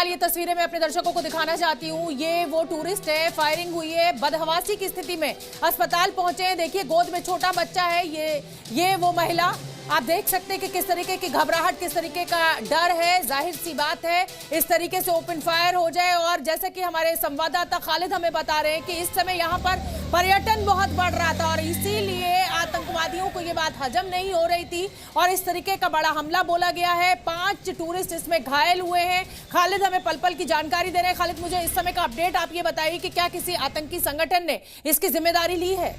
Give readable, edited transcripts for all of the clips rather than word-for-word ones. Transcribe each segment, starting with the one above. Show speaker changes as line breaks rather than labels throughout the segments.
फिलहाल ये तस्वीरें मैं अपने दर्शकों को दिखाना चाहती हूँ। ये वो टूरिस्ट है, फायरिंग हुई है, बदहवासी की स्थिति में अस्पताल पहुंचे हैं। देखिए गोद में छोटा बच्चा है। ये वो महिला, आप देख सकते हैं कि किस तरीके की घबराहट, किस तरीके का डर है। जाहिर सी बात है इस तरीके से ओपन फायर हो जाए। और जैसे कि हमारे संवाददाता खालिद हमें बता रहे हैं कि इस समय यहाँ पर पर्यटन बहुत बढ़ रहा था और इसीलिए आतंकवादियों को ये बात हजम नहीं हो रही थी और इस तरीके का बड़ा हमला बोला गया है। 5 टूरिस्ट इसमें घायल हुए हैं। खालिद हमें पल पल की जानकारी दे रहे हैं। खालिद, मुझे इस समय का अपडेट आप ये बताइए कि क्या किसी आतंकी संगठन ने इसकी जिम्मेदारी ली है?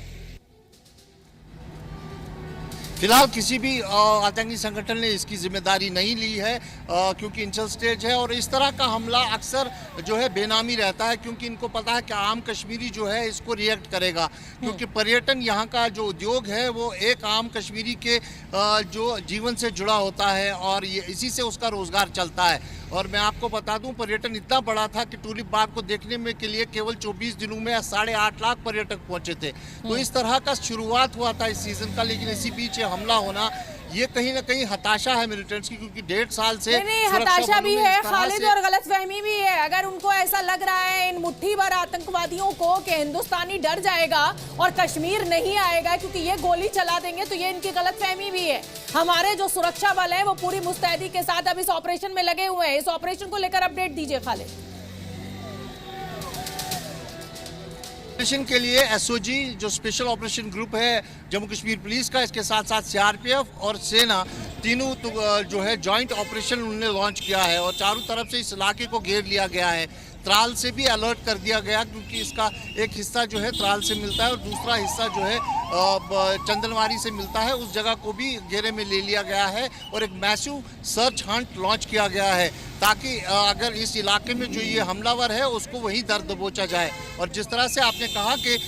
फिलहाल किसी भी आतंकी संगठन ने इसकी जिम्मेदारी नहीं ली है, क्योंकि इनिशियल स्टेज है और इस तरह का हमला अक्सर जो है बेनामी रहता है, क्योंकि इनको पता है कि आम कश्मीरी जो है इसको रिएक्ट करेगा, क्योंकि पर्यटन यहाँ का जो उद्योग है वो एक आम कश्मीरी के जो जीवन से जुड़ा होता है और ये इसी से उसका रोजगार चलता है। और मैं आपको बता दूं, पर्यटन इतना बड़ा था कि टूलिप बाग को देखने में के लिए केवल 24 दिनों में 8.5 लाख पर्यटक पहुंचे थे। तो इस तरह का शुरुआत हुआ था इस सीजन का, लेकिन इसी बीच हमला होना ये कहीं ना कहीं हताशा है मिलिटेंट्स की, क्योंकि 1.5 साल से
नहीं, हताशा भी है खालिद और गलतफहमी भी है। अगर उनको ऐसा लग रहा है इन मुट्ठी भर आतंकवादियों को कि हिंदुस्तानी डर जाएगा और कश्मीर नहीं आएगा क्योंकि ये गोली चला देंगे, तो ये इनकी गलतफहमी भी है। हमारे जो सुरक्षा बल है वो पूरी मुस्तैदी के साथ अब इस ऑपरेशन में लगे हुए हैं। इस ऑपरेशन को लेकर अपडेट दीजिए खालिद।
ऑपरेशन के लिए एसओजी जो स्पेशल ऑपरेशन ग्रुप है जम्मू कश्मीर पुलिस का, इसके साथ साथ सीआरपीएफ और सेना तीनों जो है जॉइंट ऑपरेशन उन्होंने लॉन्च किया है और चारों तरफ से इस इलाके को घेर लिया गया है। त्राल से भी अलर्ट कर दिया गया, क्योंकि इसका एक हिस्सा जो है त्राल से मिलता है और दूसरा हिस्सा जो है चंदनवारी से मिलता है। उस जगह को भी घेरे में ले लिया गया है और एक मैसिव सर्च हंट लॉन्च किया गया है, ताकि अगर इस इलाके में जो ये हमलावर है उसको वहीं दर दबोचा जाए। और जिस तरह से आपने कहा कि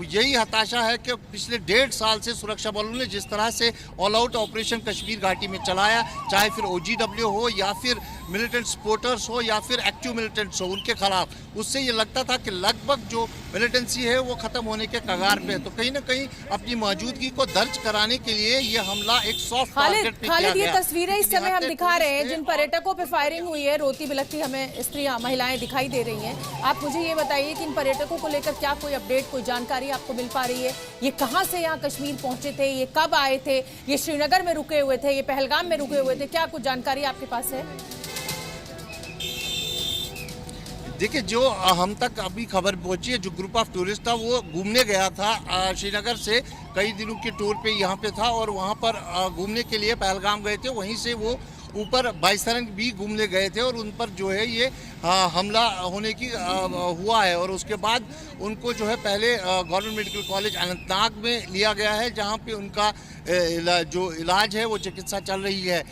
यही हताशा है कि पिछले 1.5 साल से सुरक्षा बलों ने जिस तरह से ऑल आउट ऑपरेशन कश्मीर घाटी में चलाया, चाहे फिर OGW हो या फिर मिलिटेंट सपोर्टर्स हो या फिर एक्टिव मिलिटेंट्स हो, उनके खिलाफ, उससे ये लगता था कि लगभग जो मिलिटेंसी है वो खत्म होने के कगार पे है। तो कहीं ना कहीं अपनी मौजूदगी को दर्ज कराने के लिए ये हमला एक सॉफ्ट टारगेट पे किया गया।
ये तस्वीरें इस समय हम दिखा रहे हैं जिन पर्यटकों पे फायरिंग हुई है, रोती बिलखती हमें स्त्रियां, महिलाएं दिखाई दे रही हैं। आप मुझे ये बताइए कि इन पर्यटकों को लेकर क्या कोई अपडेट, कोई जानकारी आपको मिल पा रही है? ये कहां से यहाँ कश्मीर पहुंचे थे, ये कब आए थे, ये श्रीनगर में रुके हुए थे, ये पहलगाम में रुके हुए थे, क्या कुछ जानकारी आपके पास है?
देखिए, जो हम तक अभी खबर पहुंची है, जो ग्रुप ऑफ टूरिस्ट था वो घूमने गया था श्रीनगर से, कई दिनों के टूर पे यहाँ पे था और वहाँ पर घूमने के लिए पहलगाम गए थे। वहीं से वो ऊपर बाईसरन भी घूमने गए थे और उन पर जो है ये हमला होने की हुआ है। और उसके बाद उनको जो है पहले गवर्नमेंट मेडिकल कॉलेज अनंतनाग में लिया गया है, जहाँ पे उनका जो इलाज है वो चिकित्सा चल रही है।